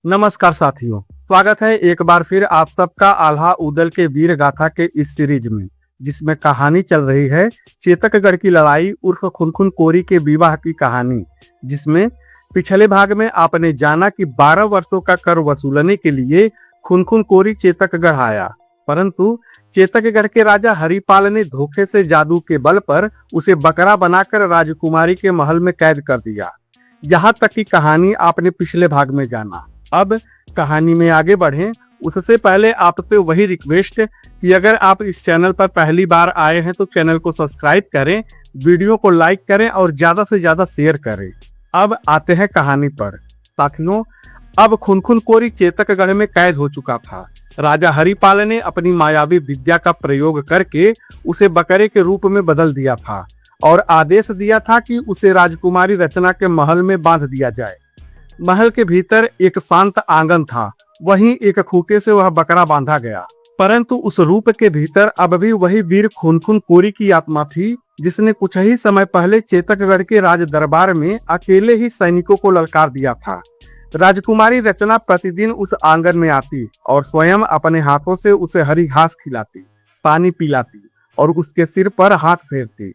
नमस्कार साथियों, स्वागत है एक बार फिर आप सबका आल्हा उदल के वीर गाथा के इस सीरीज में, जिसमें कहानी चल रही है चेतकगढ़ की लड़ाई उर्फ खुनखुन कोरी के विवाह की कहानी। जिसमें पिछले भाग में आपने जाना कि 12 वर्षों का कर वसूलने के लिए खुनखुन कोरी चेतकगढ़ आया, परंतु चेतकगढ़ के राजा हरिपाल ने धोखे से जादू के बल पर उसे बकरा बनाकर राजकुमारी के महल में कैद कर दिया। यहाँ तक की कहानी आपने पिछले भाग में जाना। अब कहानी में आगे बढ़ें उससे पहले आपसे वही रिक्वेस्ट कि अगर आप इस चैनल पर पहली बार आए हैं तो चैनल को सब्सक्राइब करें, वीडियो को लाइक करें और ज्यादा से ज्यादा शेयर करें। अब आते हैं कहानी पर। साथियों, अब खुनखुन कोरी चेतकगढ़ में कैद हो चुका था। राजा हरिपाल ने अपनी मायावी विद्या का प्रयोग करके उसे बकरे के रूप में बदल दिया था और आदेश दिया था कि उसे राजकुमारी रचना के महल में बांध दिया जाए। महल के भीतर एक शांत आंगन था, वहीं एक खूके से वह बकरा बांधा गया। परंतु उस रूप के भीतर अब भी वही वीर खुनखुन कोरी की आत्मा थी, जिसने कुछ ही समय पहले चेतकगढ़ के राज दरबार में अकेले ही सैनिकों को ललकार दिया था। राजकुमारी रचना प्रतिदिन उस आंगन में आती और स्वयं अपने हाथों से उसे हरी घास खिलाती, पानी पिलाती और उसके सिर पर हाथ फेरती।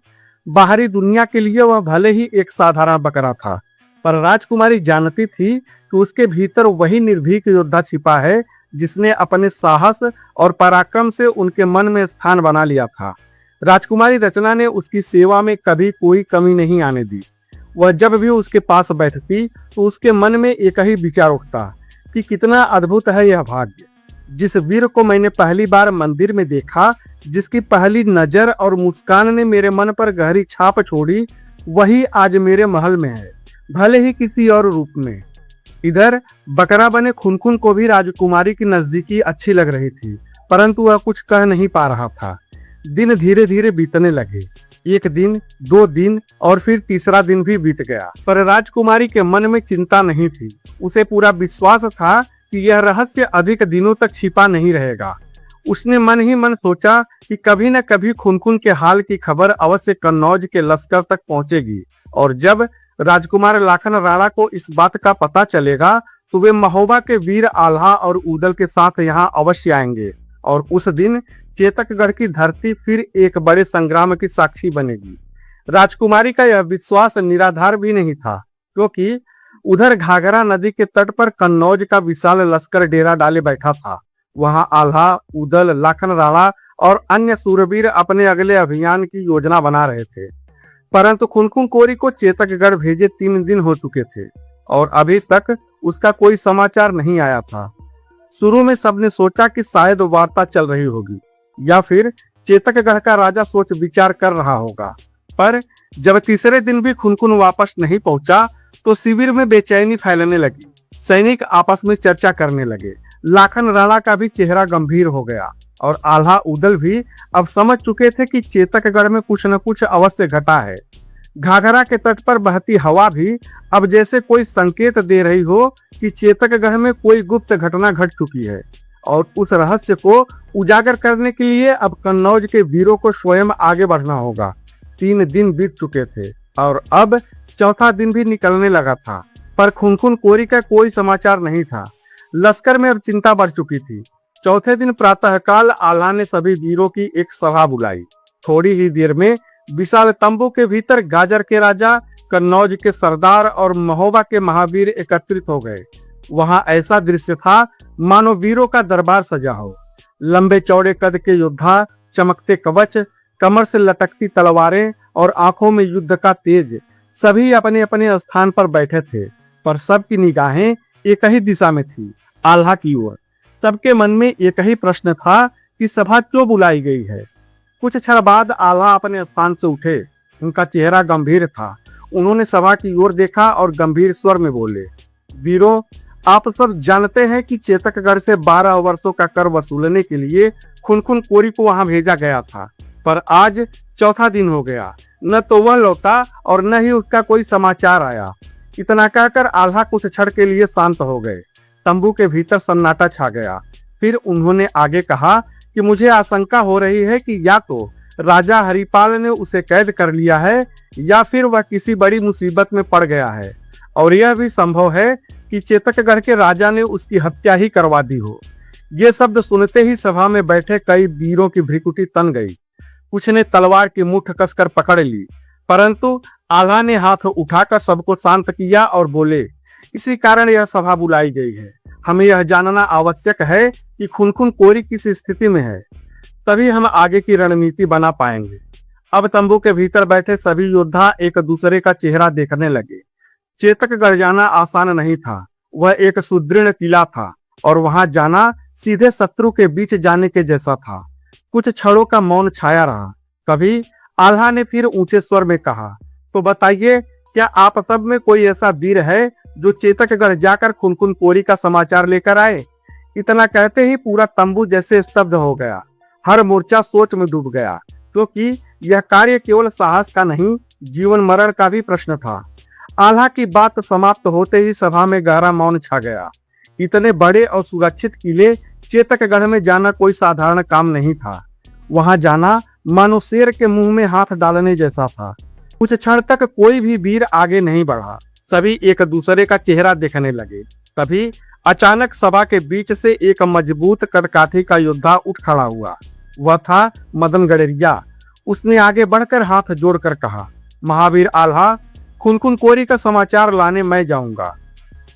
बाहरी दुनिया के लिए वह भले ही एक साधारण बकरा था, पर राजकुमारी जानती थी कि उसके भीतर वही निर्भीक योद्धा छिपा है, जिसने अपने साहस और पराक्रम से उनके मन में स्थान बना लिया था। राजकुमारी रचना ने उसकी सेवा में कभी कोई कमी नहीं आने दी। वह जब भी उसके पास बैठती तो उसके मन में एक ही विचार उठता कि कितना अद्भुत है यह भाग्य। जिस वीर को मैंने पहली बार मंदिर में देखा, जिसकी पहली नजर और मुस्कान ने मेरे मन पर गहरी छाप छोड़ी, वही आज मेरे महल में है, भले ही किसी और रूप में। इधर बकरा बने खुनखुन को भी राजकुमारी की नजदीकी अच्छी लग रही थी, परंतु वह कुछ कह नहीं पा रहा था। दिन धीरे धीरे बीतने लगे। एक दिन, 2 दिन और फिर तीसरा दिन भी बीत गया, पर राजकुमारी के मन में चिंता नहीं थी। उसे पूरा विश्वास था कि यह रहस्य अधिक दिनों तक छिपा नहीं रहेगा। उसने मन ही मन सोचा कि कभी न कभी खुनखुन के हाल की खबर अवश्य कन्नौज के लश्कर तक पहुंचेगी, और जब राजकुमार लाखन राणा को इस बात का पता चलेगा तो वे महोबा के वीर आल्हा और उदल के साथ यहाँ अवश्य आएंगे, और उस दिन चेतकगढ़ की धरती फिर एक बड़े संग्राम की साक्षी बनेगी। राजकुमारी का यह विश्वास निराधार भी नहीं था, क्योंकि उधर घाघरा नदी के तट पर कन्नौज का विशाल लश्कर डेरा डाले बैठा था। वहां आल्हा, उदल, लाखन राणा और अन्य सूरवीर अपने अगले अभियान की योजना बना रहे थे। परंतु खुनखुन कोरी को चेतकगढ़ भेजे 3 दिन हो चुके थे और अभी तक उसका कोई समाचार नहीं आया था। शुरू में सबने सोचा कि शायद वार्ता चल रही होगी या फिर चेतकगढ़ का राजा सोच विचार कर रहा होगा, पर जब तीसरे दिन भी खुनखुन वापस नहीं पहुंचा तो शिविर में बेचैनी फैलने लगी। सैनिक आपस में चर्चा करने लगे। लाखन राणा का भी चेहरा गंभीर हो गया और आल्हा उदल भी अब समझ चुके थे कि चेतकगढ़ में कुछ न कुछ अवश्य घटा है। घाघरा के तट पर बहती हवा भी अब जैसे कोई संकेत दे रही हो कि चेतकगढ़ में कोई गुप्त घटना घट चुकी है, और उस रहस्य को उजागर करने के लिए अब कन्नौज के वीरों को स्वयं आगे बढ़ना होगा। 3 दिन बीत चुके थे और अब चौथा दिन भी निकलने लगा था, पर खुनखुन कोरी का कोई समाचार नहीं था। लश्कर में अब चिंता बढ़ चुकी थी। चौथे दिन प्रातःकाल आल्हा ने सभी वीरों की एक सभा बुलाई। थोड़ी ही देर में विशाल तंबू के भीतर गाजर के राजा, कन्नौज के सरदार और महोबा के महावीर एकत्रित हो गए। वहां ऐसा दृश्य था मानो वीरों का दरबार सजा हो। लंबे चौड़े कद के योद्धा, चमकते कवच, कमर से लटकती तलवारें और आंखों में युद्ध का तेज, सभी अपने अपने स्थान पर बैठे थे, पर सबकी निगाहें एक ही दिशा में थी, आल्हा की ओर। सबके मन में एक ही प्रश्न था कि सभा क्यों बुलाई गई है। कुछ क्षण बाद आल्हा अपने स्थान से उठे। उनका चेहरा गंभीर था। उन्होंने सभा की ओर देखा और गंभीर स्वर में बोले, वीरों, आप सब जानते हैं कि चेतकगढ़ से 12 वर्षों का कर वसूलने के लिए खुनखुन कोरी को वहां भेजा गया था, पर आज चौथा दिन हो गया, न तो वह लौटा और न ही उसका कोई समाचार आया। इतना कहकर आल्हा कुछ क्षण के लिए शांत हो गए। तंबू के भीतर सन्नाटा छा गया। फिर उन्होंने आगे कहा कि मुझे आशंका हो रही है कि या तो राजा हरिपाल ने उसे कैद कर लिया है या फिर वह किसी बड़ी मुसीबत में पड़ गया है, और यह भी संभव है कि चेतकगढ़ के राजा ने उसकी हत्या ही करवा दी हो। ये शब्द सुनते ही सभा में बैठे कई वीरों की भ्रिकुटी तन गई। कुछ ने तलवार की मुठ कसकर पकड़ ली, परंतु आल्हा ने हाथ उठाकर सबको शांत किया और बोले, इसी कारण यह सभा बुलाई गई है। हमें यह जानना आवश्यक है कि खुनखुन कोरी किस स्थिति में है, तभी हम आगे की रणनीति बना पाएंगे। अब तंबू के भीतर बैठे सभी योद्धा एक दूसरे का चेहरा देखने लगे। चेतकगढ़ जाना आसान नहीं था। वह एक सुदृढ़ किला था और वहां जाना सीधे शत्रु के बीच जाने के जैसा था। कुछ क्षणों का मौन छाया रहा। कभी आल्हा ने फिर ऊंचे स्वर में कहा, तो बताइए, क्या आप सब में कोई ऐसा वीर है जो चेतकगढ़ जाकर खुनखुन कोरी का समाचार लेकर आए? इतना कहते ही पूरा तंबू जैसे स्तब्ध हो गया। हर मोर्चा सोच में डूब गया, क्योंकि यह कार्य केवल साहस का नहीं, जीवन मरण का भी प्रश्न था। आल्हा की बात समाप्त होते ही सभा में गहरा मौन छा गया। इतने बड़े और सुरक्षित किले चेतकगढ़ में जाना कोई साधारण काम नहीं था। वहां जाना मानो शेर के मुंह में हाथ डालने जैसा था। कुछ क्षण तक कोई भी वीर आगे नहीं बढ़ा। सभी एक दूसरे का चेहरा देखने लगे। तभी अचानक सभा के बीच से एक मजबूत कदकाठी का योद्धा उठ खड़ा हुआ। वह था मदन गड़ेरिया। उसने आगे बढ़कर हाथ जोड़कर कहा, महावीर आल्हा, खुनखुन कोरी का समाचार लाने मैं जाऊंगा।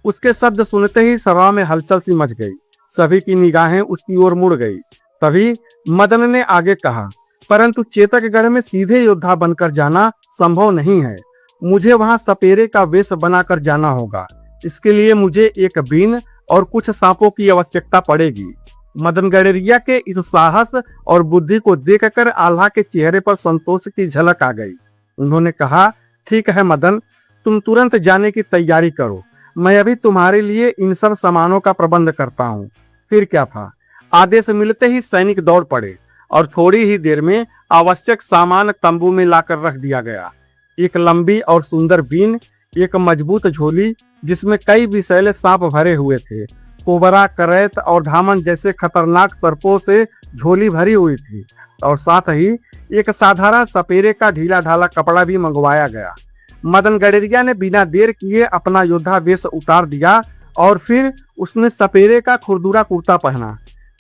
उसके शब्द सुनते ही सभा में हलचल सी मच गई। सभी की निगाहें उसकी ओर मुड़ गई। तभी मदन ने आगे कहा, परंतु चेतकगढ़ में सीधे योद्धा बनकर जाना संभव नहीं है। मुझे वहां सपेरे का वेश बनाकर जाना होगा। इसके लिए मुझे एक बीन और कुछ सांपों की आवश्यकता पड़ेगी। मदन गड़ेरिया के इस साहस और बुद्धि को देखकर आल्हा के चेहरे पर संतोष की झलक आ गई। उन्होंने कहा, ठीक है मदन, तुम तुरंत जाने की तैयारी करो। मैं अभी तुम्हारे लिए इन सब सामानों का प्रबंध करता हूँ। फिर क्या था, आदेश मिलते ही सैनिक दौड़ पड़े और थोड़ी ही देर में आवश्यक सामान तंबू में लाकर रख दिया गया। एक लंबी और सुंदर बीन, एक मजबूत झोली जिसमें कई विषैले सांप भरे हुए थे, कोबरा, करैत और धामन जैसे खतरनाक सर्पों से झोली भरी हुई थी, और साथ ही एक साधारण सपेरे का ढीला ढाला कपड़ा भी मंगवाया गया। मदन गड़ेरिया ने बिना देर किए अपना योद्धा वेश उतार दिया और फिर उसने सपेरे का खुरदुरा कुर्ता पहना,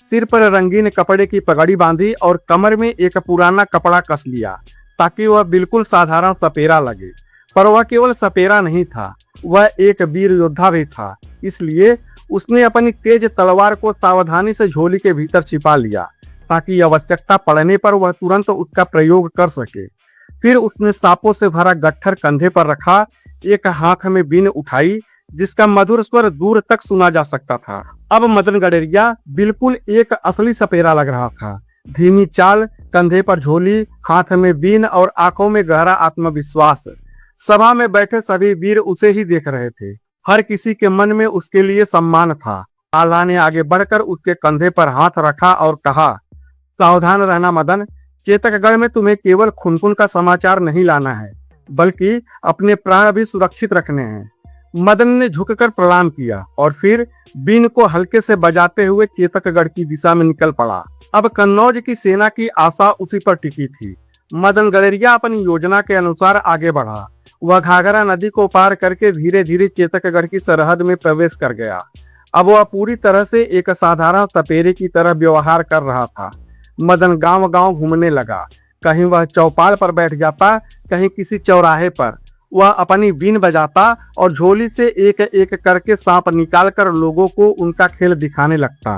सिर पर रंगीन कपड़े की पगड़ी बांधी और कमर में एक पुराना कपड़ा कस लिया ताकि वह बिल्कुल साधारण सपेरा लगे। पर वह केवल सपेरा नहीं था, वह एक वीर योद्धा भी था। इसलिए उसने अपनी तेज तलवार को सावधानी से झोली के भीतर छिपा लिया ताकि आवश्यकता पड़ने पर वह तुरंत उसका प्रयोग कर सके। फिर उसने सांपों से भरा गट्ठर कंधे पर रखा, एक हाथ में बीन उठाई जिसका मधुर स्वर दूर तक सुना जा सकता था। अब मदन गड़ेरिया बिल्कुल एक असली सपेरा लग रहा था। धीमी चाल, कंधे पर झोली, हाथ में बीन और आंखों में गहरा आत्मविश्वास। सभा में बैठे सभी वीर उसे ही देख रहे थे। हर किसी के मन में उसके लिए सम्मान था। आल्हा ने आगे बढ़कर उसके कंधे पर हाथ रखा और कहा, सावधान रहना मदन, चेतकगढ़ में तुम्हें केवल खुनखुन का समाचार नहीं लाना है, बल्कि अपने प्राण भी सुरक्षित रखने हैं। मदन ने झुककर प्रणाम किया और फिर बीन को हल्के से बजाते हुए चेतकगढ़ की दिशा में निकल पड़ा। अब कन्नौज की सेना की आशा उसी पर टिकी थी। मदन गड़ेरिया अपनी योजना के अनुसार आगे बढ़ा। वह घाघरा नदी को पार करके धीरे धीरे चेतकगढ़ की सरहद में प्रवेश कर गया। अब वह पूरी तरह से एक साधारण सपेरे की तरह व्यवहार कर रहा था। मदन गांव गांव घूमने लगा। कहीं वह चौपाल पर बैठ जाता, कहीं किसी चौराहे पर। वह अपनी बीन बजाता और झोली से एक एक करके सांप निकालकर लोगों को उनका खेल दिखाने लगता।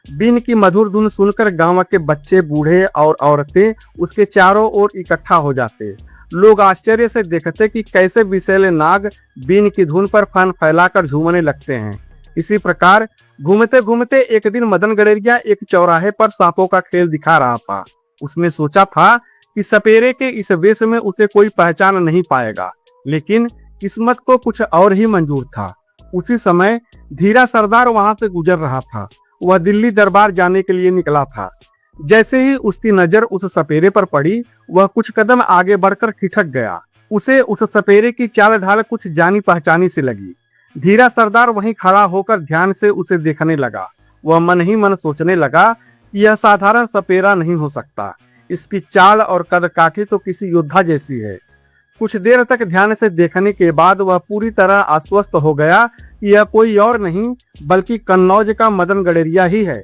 बीन की मधुर धुन सुनकर गांव के बच्चे, बूढ़े और औरतें उसके चारों ओर इकट्ठा हो जाते। लोग आश्चर्य से देखते कि कैसे विषैले नाग बीन की धुन पर फन फैलाकर झूमने लगते हैं। इसी प्रकार घूमते घूमते एक दिन मदन गड़ेरिया एक चौराहे पर सांपों का खेल दिखा रहा था। उसने सोचा था कि सपेरे के इस वेश में उसे कोई पहचान नहीं पाएगा, लेकिन किस्मत को कुछ और ही मंजूर था। उसी समय धीरा सरदार वहां से गुजर रहा था। वह दिल्ली दरबार जाने के लिए निकला था। जैसे ही उसकी नजर उस सपेरे पर पड़ी, वह कुछ कदम आगे बढ़कर ठिठक गया। उसे उस सपेरे की चाल ढाल कुछ जानी पहचानी से लगी। धीरा सरदार वहीं खड़ा होकर ध्यान से उसे देखने लगा। वह मन ही मन सोचने लगा कि यह साधारण सपेरा नहीं हो सकता। इसकी चाल और कदकाठी तो किसी योद्धा जैसी है। कुछ देर तक ध्यान से देखने के बाद वह पूरी तरह आश्वस्त हो गया कि यह कोई और नहीं बल्कि कन्नौज का मदन गडेरिया ही है।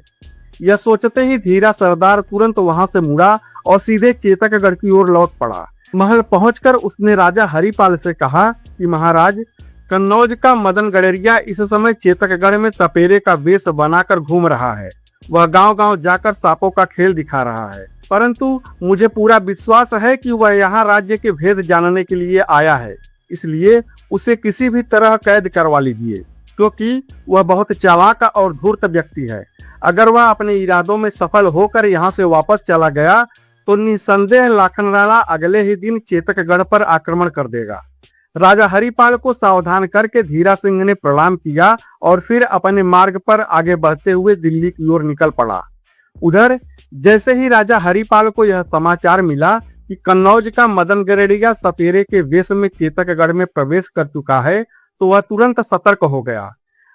यह सोचते ही धीरा सरदार तुरंत वहां से मुड़ा और सीधे चेतकगढ़ की ओर लौट पड़ा। महल पहुंचकर उसने राजा हरिपाल से कहा कि महाराज, कन्नौज का मदन गडेरिया इस समय चेतकगढ़ में तपेरे का वेश बनाकर घूम रहा है। वह गांव-गांव जाकर सांपों का खेल दिखा रहा है, परंतु मुझे पूरा विश्वास है कि वह यहाँ राज्य के भेद जानने के लिए आया है। इसलिए उसे किसी भी तरह कैद करवा लीजिए, क्योंकि वह बहुत चालाक और धूर्त व्यक्ति है। अगर वह अपने इरादों में सफल होकर यहाँ से वापस चला गया तो निसंदेह लाखनराणा अगले ही दिन चेतकगढ़ पर आक्रमण कर देगा। राजा हरिपाल को सावधान करके धीरा सिंह ने प्रणाम किया और फिर अपने मार्ग पर आगे बढ़ते हुए दिल्ली की ओर निकल पड़ा। उधर जैसे ही राजा हरिपाल को यह समाचार मिला कि कन्नौज का मदन गडेरिया सपेरे के वेश में चेतकगढ़ में प्रवेश कर चुका है, तो वह तुरंत सतर्क हो गया।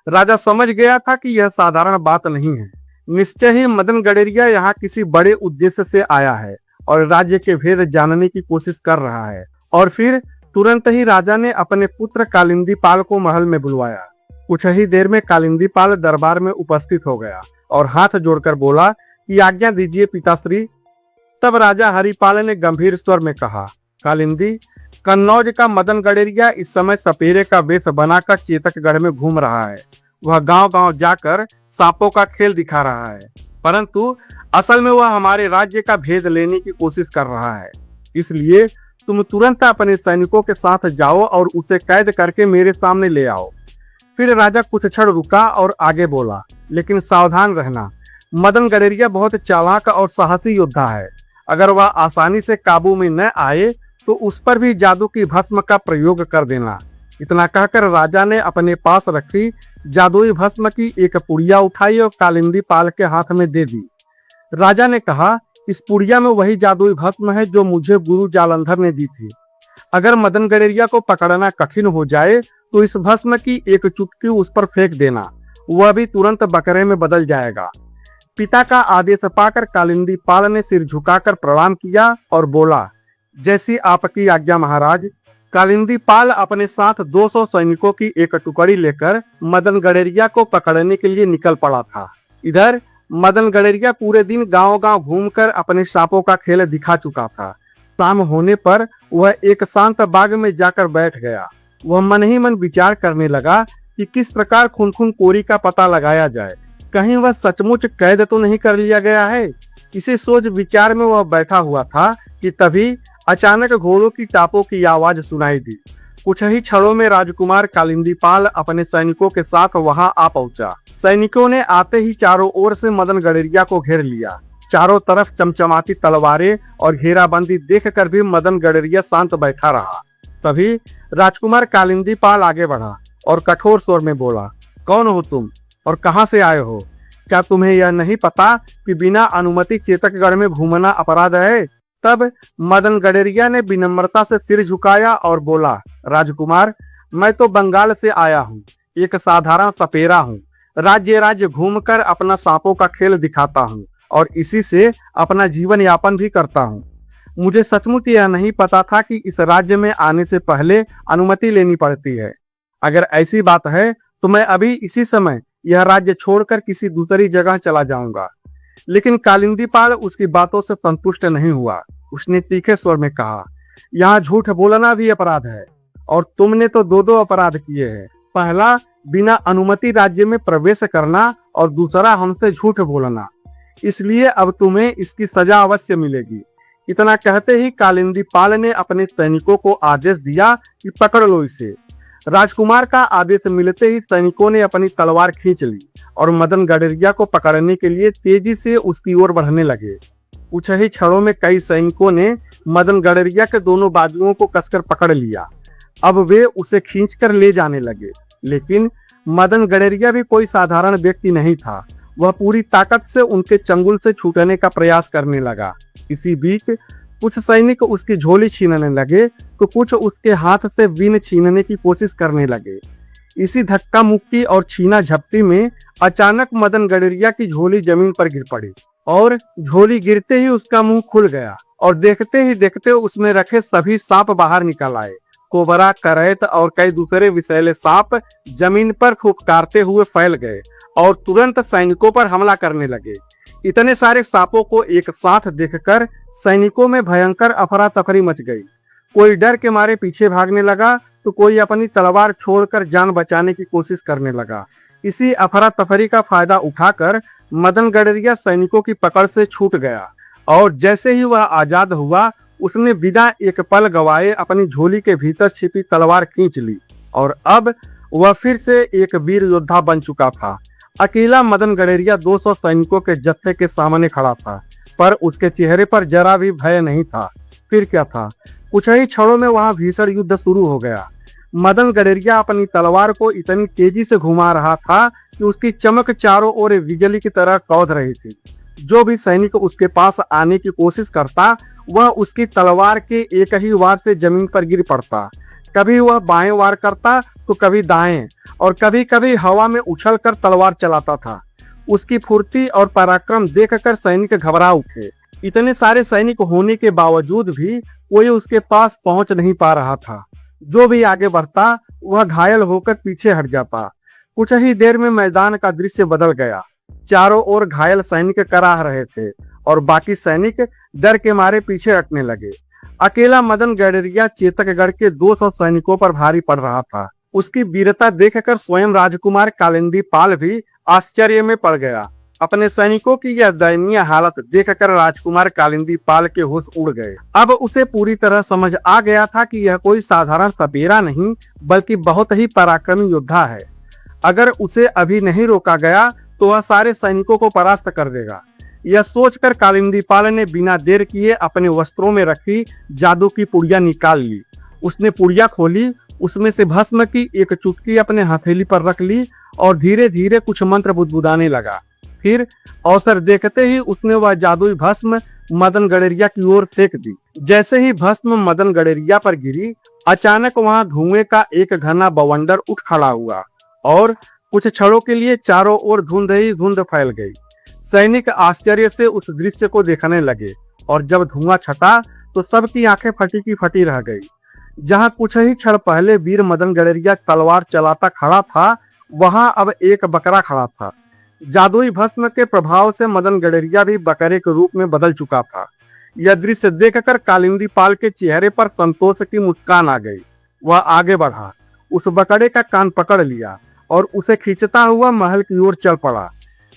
राजा समझ गया था कि यह साधारण बात नहीं है। निश्चय ही मदन गडेरिया यहाँ किसी बड़े उद्देश्य से आया है और राज्य के भेद जानने की कोशिश कर रहा है। और फिर तुरंत ही राजा ने अपने पुत्र कालिंदी पाल को महल में बुलवाया। कुछ ही देर में कालिंदी पाल दरबार में उपस्थित हो गया और हाथ जोड़कर बोला कि आज्ञा दीजिए पिताश्री। तब राजा हरिपाल ने गंभीर स्वर में कहा, कालिंदी, कन्नौज का मदन गडेरिया इस समय सपेरे का वेश बनाकर चेतकगढ़ में घूम रहा है। वह गांव-गांव जाकर सांपों का खेल दिखा रहा है, परंतु असल में वह हमारे राज्य का भेद लेने की कोशिश कर रहा है। इसलिए तुम तुरंत अपने सैनिकों के साथ जाओ और उसे कैद करके मेरे सामने ले आओ। फिर राजा कुछ क्षण रुका और आगे बोला, लेकिन सावधान रहना, मदन गडेरिया बहुत चालाक और साहसी योद्धा है। अगर वह आसानी से काबू में न आए तो उस पर भी जादू की भस्म का प्रयोग कर देना। इतना कहकर राजा ने अपने पास रखी जादुई भस्म की एक पुड़िया उठाई और कालिंदी पाल के हाथ में दे दी। राजा ने कहा, इस पुड़िया में वही जादुई भस्म है जो मुझे गुरु जालंधर ने दी थी। अगर मदन गडेरिया को पकड़ना कठिन हो जाए तो इस भस्म की एक चुटकी उस पर फेंक देना, वह भी तुरंत बकरे में बदल जाएगा। पिता का आदेश पाकर कालिंदी पाल ने सिर झुकाकर प्रणाम किया और बोला, जैसी आपकी आज्ञा महाराज। कालिंदी पाल अपने साथ 200 सैनिकों की एक टुकड़ी लेकर मदन गडेरिया को पकड़ने के लिए निकल पड़ा था। इधर मदन गडेरिया पूरे दिन गांव-गांव घूमकर अपने सांपों का खेल दिखा चुका था। शाम होने पर वह एक शांत बाग में जाकर बैठ गया। वह मन ही मन विचार करने लगा कि किस प्रकार खुनखुन कोरी का पता लगाया जाए। कहीं वह सचमुच कैद तो नहीं कर लिया गया है। इसी सोच विचार में वह बैठा हुआ था कि तभी अचानक घोड़ों की टापों की आवाज सुनाई दी। कुछ ही क्षणों में राजकुमार कालिंदी पाल अपने सैनिकों के साथ वहां आ पहुंचा। सैनिकों ने आते ही चारों ओर से मदन गडेरिया को घेर लिया। चारों तरफ चमचमाती तलवारें और घेराबंदी देखकर भी मदन गडेरिया शांत बैठा रहा। तभी राजकुमार कालिंदी पाल आगे बढ़ा और कठोर स्वर में बोला, कौन हो तुम और कहां से आए हो? क्या तुम्हें यह नहीं पता कि बिना अनुमति चेतकगढ़ में घूमना अपराध है? तब मदन गडेरिया ने विनम्रता से सिर झुकाया और बोला, राजकुमार, मैं तो बंगाल से आया हूँ, एक साधारण तपेरा हूँ। राज्य राज्य घूमकर अपना सांपों का खेल दिखाता हूँ और इसी से अपना जीवन यापन भी करता हूँ। मुझे सचमुच यह नहीं पता था कि इस राज्य में आने से पहले अनुमति लेनी पड़ती है। अगर ऐसी बात है तो मैं अभी इसी समय यह राज्य छोड़कर किसी दूसरी जगह चला जाऊंगा। लेकिन कालिंदी पाल उसकी बातों से संतुष्ट नहीं हुआ। उसने तीखे स्वर में कहा, यहाँ झूठ बोलना भी अपराध है और तुमने तो दो अपराध किए हैं। पहला, बिना अनुमति राज्य में प्रवेश करना और दूसरा हमसे झूठ बोलना। इसलिए अब तुम्हें इसकी सजा अवश्य मिलेगी। इतना कहते ही कालिंदी पाल ने अपने सैनिकों को आदेश दिया कि पकड़ लो इसे। राजकुमार का आदेश मिलते ही सैनिकों ने अपनी तलवार खींच ली और मदन गडेरिया को पकड़ने के लिए तेजी से उसकी ओर बढ़ने लगे। कुछ ही क्षणों में कई सैनिकों ने मदन गडेरिया के दोनों बाजुओं को कसकर पकड़ लिया। अब वे उसे खींचकर ले जाने लगे, लेकिन मदन गडेरिया भी कोई साधारण व्यक्ति नहीं था। वह पूरी ताकत से उनके चंगुल से छूटने का प्रयास करने लगा। इसी बीच कुछ सैनिक उसकी झोली छीनने लगे तो कुछ उसके हाथ से बीन छीनने की कोशिश करने लगे। इसी धक्का मुक्की और छीना झपटी में अचानक मदन गडेरिया की झोली जमीन पर गिर पड़ी और झोली गिरते ही उसका मुंह खुल गया और देखते ही देखते उसमें रखे सभी सांप बाहर निकल आए कोबरा, करैत और कई दूसरे विषैले सांप जमीन पर फुफकारते हुए फैल गए और तुरंत सैनिकों पर हमला करने लगे। इतने सारे सांपों को एक साथ देखकर सैनिकों में भयंकर अफरा तफरी मच गई। कोई डर के मारे पीछे भागने लगा तो कोई अपनी तलवार छोड़कर जान बचाने की कोशिश करने लगा। इसी अफरा तफरी का फायदा उठाकर मदन गडरिया सैनिकों की पकड़ से छूट गया और जैसे ही वह आजाद हुआ उसने बिना एक पल गवाए अपनी झोली के भीतर छिपी तलवार खींच ली और अब वह फिर से एक वीर योद्धा बन चुका था। अकेला मदन गडरिया 200 सैनिकों के जत्थे के सामने खड़ा था, पर उसके चेहरे पर जरा भी भय नहीं था। फिर क्या था, कुछ ही क्षणों में वहां भीषण युद्ध शुरू हो गया। मदन गडरिया अपनी तलवार को इतनी तेजी से घुमा रहा था कि उसकी चमक चारों ओर बिजली की तरह कौध रही थी। जो भी सैनिक उसके पास आने की कोशिश करता वह उसकी तलवार के एक ही वार से जमीन पर गिर पड़ता। कभी वह बाएं वार करता तो कभी दाएं और कभी कभी हवा में उछलकर तलवार चलाता था। उसकी फुर्ती और पराक्रम देखकर सैनिक घबरा उठे। इतने सारे सैनिक होने के बावजूद भी कोई उसके पास पहुंच नहीं पा रहा था। जो भी आगे बढ़ता वह घायल होकर पीछे हट जाता। कुछ ही देर में मैदान का दृश्य बदल गया। चारों ओर घायल सैनिक कराह रहे थे और बाकी सैनिक डर के मारे पीछे हटने लगे। अकेला मदन गडरिया चेतकगढ़ के 200 सैनिकों पर भारी पड़ रहा था। उसकी वीरता देखकर स्वयं राजकुमार कालिंदी पाल भी आश्चर्य में पड़ गया। अपने सैनिकों की यह दयनीय हालत देखकर राजकुमार कालिंदी पाल के होश उड़ गए। अब उसे पूरी तरह समझ आ गया था कि यह कोई साधारण सपेरा नहीं बल्कि बहुत ही पराक्रमी योद्धा है। अगर उसे अभी नहीं रोका गया तो वह सारे सैनिकों को परास्त कर देगा। यह सोचकर कालिंदी पाल ने बिना देर किए अपने वस्त्रों में रखी जादू की पुड़िया निकाल ली। उसने पुड़िया खोली, उसमें से भस्म की एक चुटकी अपने हथेली पर रख ली और धीरे धीरे कुछ मंत्र बुदबुदाने लगा। फिर अवसर देखते ही उसने वह जादुई भस्म मदन गडरिया की ओर फेंक दी। जैसे ही भस्म मदन गडरिया पर गिरी, अचानक वहां धुएं का एक घना बवंडर उठ खड़ा हुआ और कुछ क्षणों के लिए चारों ओर धुंध ही धुंध फैल गई। सैनिक आश्चर्य से उस दृश्य को देखने लगे और जब धुआं छटा तो सबकी आंखें फटी की फटी रह गई। जहां कुछ ही क्षण पहले वीर मदन गडरिया तलवार चलाता खड़ा था, वहां अब एक बकरा खड़ा था। जादुई भस्म के प्रभाव से मदन गडरिया भी बकरे के रूप में बदल चुका था। यह दृश्य देखकर कालिंदी पाल के चेहरे पर संतोष की मुस्कान आ गई। वह आगे बढ़ा, उस बकरे का कान पकड़ लिया और उसे खींचता हुआ महल की ओर चल पड़ा।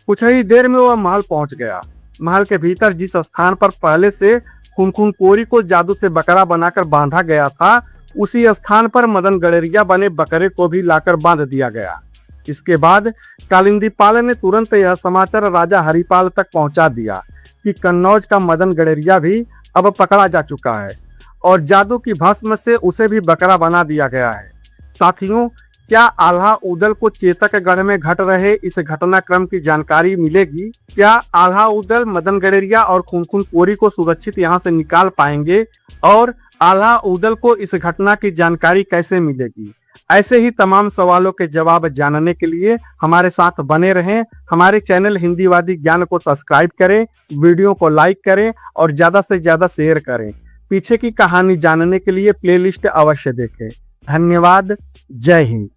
कुछ ही देर में वह महल पहुंच गया। महल के भीतर जिस स्थान पर पहले से खुनखुन कोरी को जादू से बकरा बनाकर बांधा गया था, उसी स्थान पर मदन गडरिया बने बकरे को भी लाकर बांध दिया गया। इसके बाद कालिंदी पाल ने तुरंत यह समाचार राजा हरिपाल तक पहुंचा दिया कि कन्नौज का मदन गडरिया भी अब पकड़ा जा चुका है और जादू की भस्म से उसे भी बकरा बना दिया गया है। साथियों, क्या आल्हा उदल को चेतकगढ़ में घट रहे इस घटनाक्रम की जानकारी मिलेगी? क्या आल्हा उदल मदन गडरिया और खुनखुन कोरी को सुरक्षित यहां से निकाल पाएंगे? और आल्हा उदल को इस घटना की जानकारी कैसे मिलेगी? ऐसे ही तमाम सवालों के जवाब जानने के लिए हमारे साथ बने रहें। हमारे चैनल हिंदीवादी ज्ञान को सब्सक्राइब करें, वीडियो को लाइक करें और ज्यादा से ज्यादा शेयर करें। पीछे की कहानी जानने के लिए प्लेलिस्ट अवश्य देखें। धन्यवाद। जय हिंद।